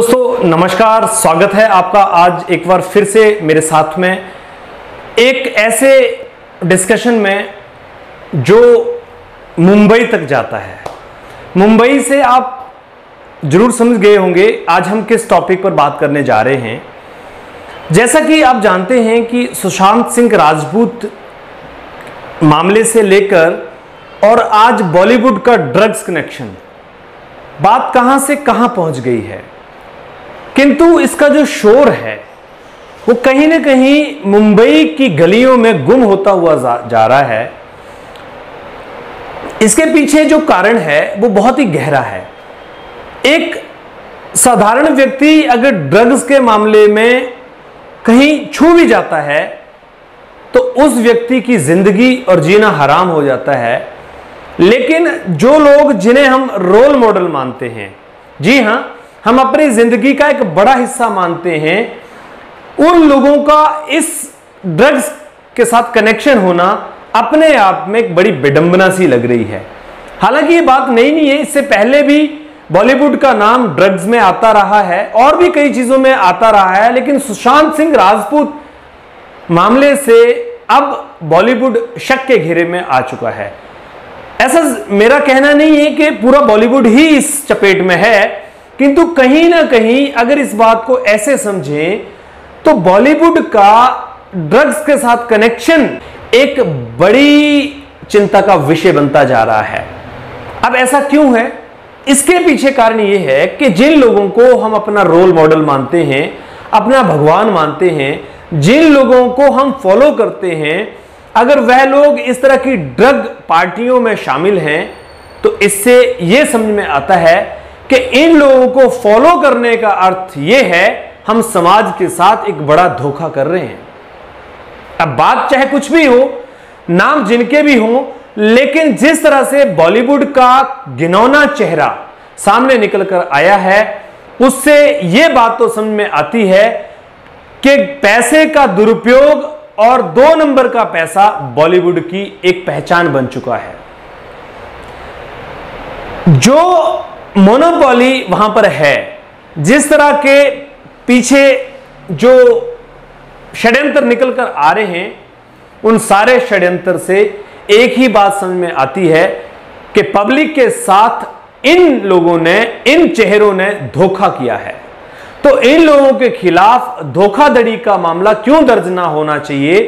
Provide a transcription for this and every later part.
दोस्तों नमस्कार, स्वागत है आपका आज एक बार फिर से मेरे साथ में एक ऐसे डिस्कशन में जो मुंबई तक जाता है। मुंबई से आप जरूर समझ गए होंगे आज हम किस टॉपिक पर बात करने जा रहे हैं। जैसा कि आप जानते हैं कि सुशांत सिंह राजपूत मामले से लेकर और आज बॉलीवुड का ड्रग्स कनेक्शन, बात कहां से कहां पहुंच गई है, किंतु इसका जो शोर है वो कहीं ना कहीं मुंबई की गलियों में गुम होता हुआ जा रहा है। इसके पीछे जो कारण है वो बहुत ही गहरा है। एक साधारण व्यक्ति अगर ड्रग्स के मामले में कहीं छू भी जाता है तो उस व्यक्ति की जिंदगी और जीना हराम हो जाता है। लेकिन जो लोग जिन्हें हम रोल मॉडल मानते हैं, जी हां, हम अपनी जिंदगी का एक बड़ा हिस्सा मानते हैं, उन लोगों का इस ड्रग्स के साथ कनेक्शन होना अपने आप में एक बड़ी विडंबना सी लग रही है। हालांकि ये बात नई नहीं है, इससे पहले भी बॉलीवुड का नाम ड्रग्स में आता रहा है और भी कई चीजों में आता रहा है। लेकिन सुशांत सिंह राजपूत मामले से अब बॉलीवुड शक के घेरे में आ चुका है। ऐसा मेरा कहना नहीं है कि पूरा बॉलीवुड ही इस चपेट में है, किंतु कहीं ना कहीं अगर इस बात को ऐसे समझें तो बॉलीवुड का ड्रग्स के साथ कनेक्शन एक बड़ी चिंता का विषय बनता जा रहा है। अब ऐसा क्यों है? इसके पीछे कारण यह है कि जिन लोगों को हम अपना रोल मॉडल मानते हैं, अपना भगवान मानते हैं, जिन लोगों को हम फॉलो करते हैं, अगर वह लोग इस तरह की ड्रग पार्टियों में शामिल हैं तो इससे यह समझ में आता है कि इन लोगों को फॉलो करने का अर्थ यह है हम समाज के साथ एक बड़ा धोखा कर रहे हैं। अब बात चाहे कुछ भी हो, नाम जिनके भी हो, लेकिन जिस तरह से बॉलीवुड का घिनौना चेहरा सामने निकल कर आया है उससे यह बात तो समझ में आती है कि पैसे का दुरुपयोग और 2 नंबर का पैसा बॉलीवुड की एक पहचान बन चुका है। जो मोनोपोली वहां पर है, जिस तरह के पीछे जो षड्यंत्र निकल कर आ रहे हैं, उन सारे षड्यंत्र से एक ही बात समझ में आती है कि पब्लिक के साथ इन लोगों ने, इन चेहरों ने धोखा किया है। तो इन लोगों के खिलाफ धोखाधड़ी का मामला क्यों दर्ज ना होना चाहिए?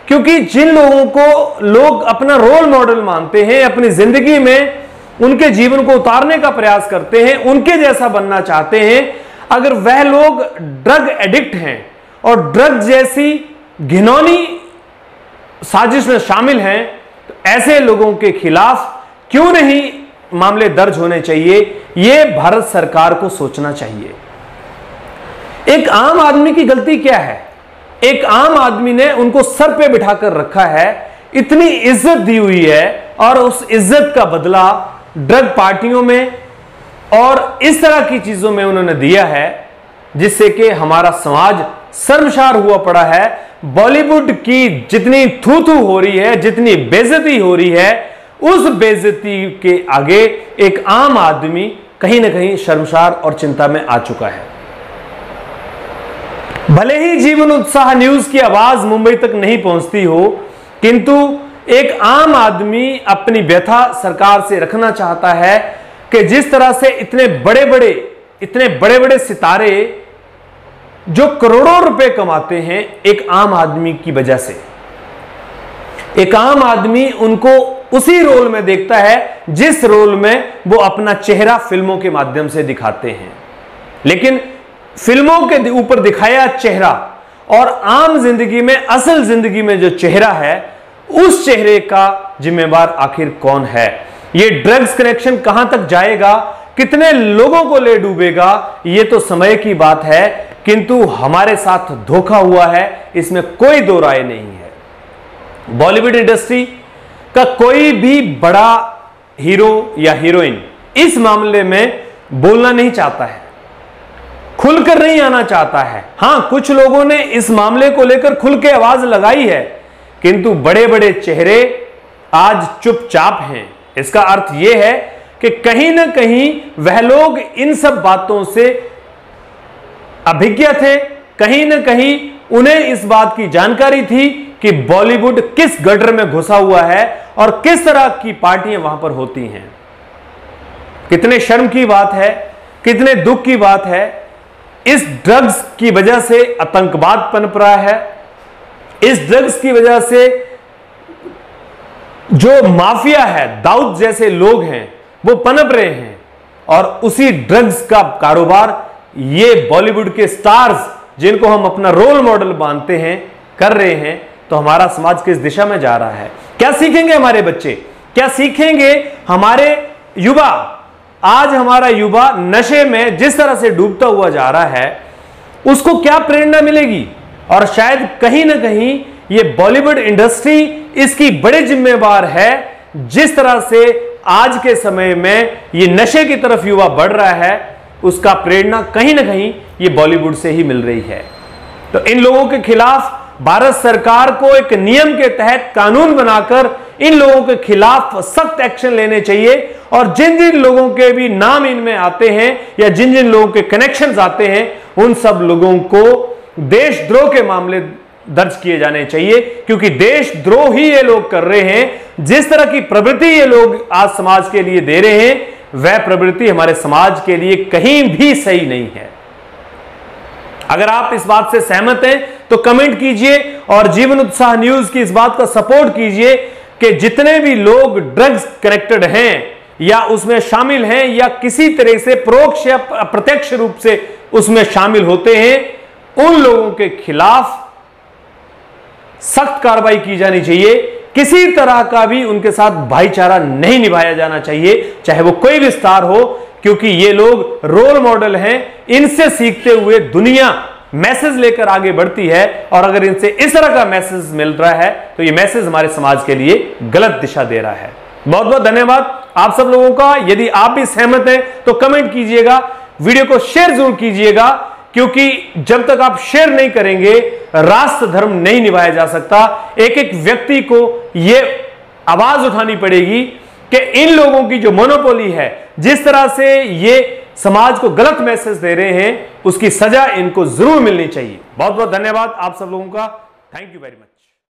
क्योंकि जिन लोगों को लोग अपना रोल मॉडल मानते हैं, अपनी जिंदगी में उनके जीवन को उतारने का प्रयास करते हैं, उनके जैसा बनना चाहते हैं, अगर वह लोग ड्रग एडिक्ट हैं और ड्रग जैसी घिनौनी साजिश में शामिल हैं, तो ऐसे लोगों के खिलाफ क्यों नहीं मामले दर्ज होने चाहिए? यह भारत सरकार को सोचना चाहिए। एक आम आदमी की गलती क्या है? एक आम आदमी ने उनको सर पे बिठाकर रखा है, इतनी इज्जत दी हुई है और उस इज्जत का बदला ड्रग पार्टियों में और इस तरह की चीजों में उन्होंने दिया है, जिससे कि हमारा समाज शर्मसार हुआ पड़ा है। बॉलीवुड की जितनी थू थू हो रही है, जितनी बेइज्जती हो रही है, उस बेइज्जती के आगे एक आम आदमी कहीं ना कहीं शर्मसार और चिंता में आ चुका है। भले ही जीवन उत्साह न्यूज की आवाज मुंबई तक नहीं पहुंचती हो, किंतु एक आम आदमी अपनी व्यथा सरकार से रखना चाहता है कि जिस तरह से इतने बड़े बड़े सितारे जो करोड़ों रुपए कमाते हैं एक आम आदमी की वजह से, एक आम आदमी उनको उसी रोल में देखता है जिस रोल में वो अपना चेहरा फिल्मों के माध्यम से दिखाते हैं। लेकिन फिल्मों के ऊपर दिखाया चेहरा और आम जिंदगी में, असल जिंदगी में जो चेहरा है, उस चेहरे का जिम्मेवार आखिर कौन है? ये ड्रग्स कनेक्शन कहां तक जाएगा, कितने लोगों को ले डूबेगा, ये तो समय की बात है, किंतु हमारे साथ धोखा हुआ है, इसमें कोई दो राय नहीं है। बॉलीवुड इंडस्ट्री का कोई भी बड़ा हीरो या हीरोइन इस मामले में बोलना नहीं चाहता है, खुलकर नहीं आना चाहता है। हां, कुछ लोगों ने इस मामले को लेकर खुल के आवाज लगाई है, किंतु बड़े बड़े चेहरे आज चुपचाप हैं। इसका अर्थ यह है कि कहीं ना कहीं वह लोग इन सब बातों से अभिज्ञ थे, कहीं ना कहीं उन्हें इस बात की जानकारी थी कि बॉलीवुड किस गटर में घुसा हुआ है और किस तरह की पार्टियां वहां पर होती हैं। कितने शर्म की बात है, कितने दुख की बात है, इस ड्रग्स की वजह से आतंकवाद पनप रहा है। इस ड्रग्स की वजह से जो माफिया है, दाऊद जैसे लोग हैं, वो पनप रहे हैं और उसी ड्रग्स का कारोबार ये बॉलीवुड के स्टार्स, जिनको हम अपना रोल मॉडल मानते हैं, कर रहे हैं। तो हमारा समाज किस दिशा में जा रहा है? क्या सीखेंगे हमारे बच्चे? क्या सीखेंगे हमारे युवा? आज हमारा युवा नशे में जिस तरह से डूबता हुआ जा रहा है, उसको क्या प्रेरणा मिलेगी? और शायद कहीं ना कहीं ये बॉलीवुड इंडस्ट्री इसकी बड़ी जिम्मेवार है। जिस तरह से आज के समय में ये नशे की तरफ युवा बढ़ रहा है, उसका प्रेरणा कहीं ना कहीं ये बॉलीवुड से ही मिल रही है। तो इन लोगों के खिलाफ भारत सरकार को एक नियम के तहत कानून बनाकर इन लोगों के खिलाफ सख्त एक्शन लेने चाहिए और जिन जिन लोगों के भी नाम इनमें आते हैं या जिन जिन लोगों के कनेक्शंस आते हैं, उन सब लोगों को देशद्रोह के मामले दर्ज किए जाने चाहिए, क्योंकि देशद्रोह ही ये लोग कर रहे हैं। जिस तरह की प्रवृत्ति ये लोग आज समाज के लिए दे रहे हैं, वह प्रवृत्ति हमारे समाज के लिए कहीं भी सही नहीं है। अगर आप इस बात से सहमत हैं तो कमेंट कीजिए और जीवन उत्साह न्यूज की इस बात का सपोर्ट कीजिए कि जितने भी लोग ड्रग्स कनेक्टेड हैं या उसमें शामिल हैं या किसी तरह से परोक्ष या अप्रत्यक्ष रूप से उसमें शामिल होते हैं, उन लोगों के खिलाफ सख्त कार्रवाई की जानी चाहिए। किसी तरह का भी उनके साथ भाईचारा नहीं निभाया जाना चाहिए, चाहे वो कोई भी स्टार हो, क्योंकि ये लोग रोल मॉडल हैं। इनसे सीखते हुए दुनिया मैसेज लेकर आगे बढ़ती है और अगर इनसे इस तरह का मैसेज मिल रहा है तो ये मैसेज हमारे समाज के लिए गलत दिशा दे रहा है। बहुत बहुत धन्यवाद आप सब लोगों का। यदि आप भी सहमत हैं तो कमेंट कीजिएगा, वीडियो को शेयर जरूर कीजिएगा, क्योंकि जब तक आप शेयर नहीं करेंगे राष्ट्र धर्म नहीं निभाया जा सकता। एक एक व्यक्ति को यह आवाज उठानी पड़ेगी कि इन लोगों की जो मोनोपोली है, जिस तरह से ये समाज को गलत मैसेज दे रहे हैं, उसकी सजा इनको जरूर मिलनी चाहिए। बहुत बहुत धन्यवाद आप सब लोगों का। Thank you very much.